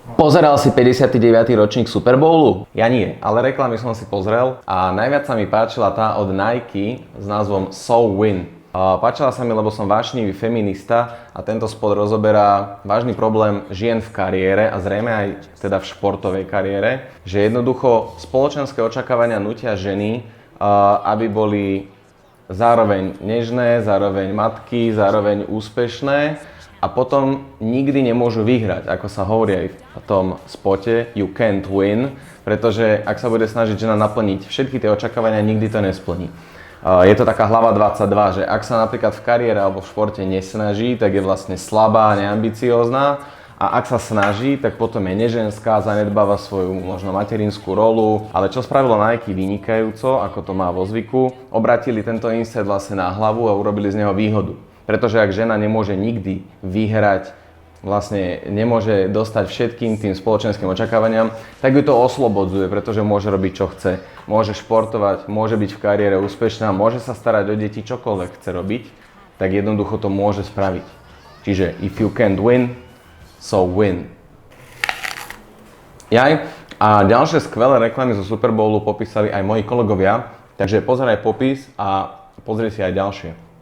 Pozeral si 59. ročník Super Bowlu? Ja nie, ale reklamy som si pozrel a najviac sa mi páčila tá od Nike s názvom So Win. Páčila sa mi, lebo som vášnivý feminista a tento spot rozoberá vážny problém žien v kariére a zrejme aj teda v športovej kariére, že jednoducho spoločenské očakávania nútia ženy, aby boli zároveň nežné, zároveň matky, zároveň úspešné a potom nikdy nemôžu vyhrať, ako sa hovorí aj v tom spote You can't win, pretože ak sa bude snažiť žena naplniť všetky tie očakávania, nikdy to nesplní. Je to taká hlava 22, že ak sa napríklad v kariére alebo v športe nesnaží, tak je vlastne slabá, neambiciózna a ak sa snaží, tak potom je neženská, zanedbáva svoju možno materinskú rolu. Ale čo spravilo Nike vynikajúco, ako to má vo zvyku, obratili tento insight vlastne na hlavu a urobili z neho výhodu. Pretože ak žena nemôže nikdy vyhrať, vlastne nemôže dostať všetkým tým spoločenským očakávaniam, tak ju to oslobodzuje, pretože môže robiť čo chce. Môže športovať, môže byť v kariére úspešná, môže sa starať o deti, čokoľvek chce robiť, tak jednoducho to môže spraviť. Čiže if you can't win, so win. A ďalšie skvelé reklamy zo Super Bowlu popísali aj moji kolegovia, takže pozeraj popis a pozri si aj ďalšie.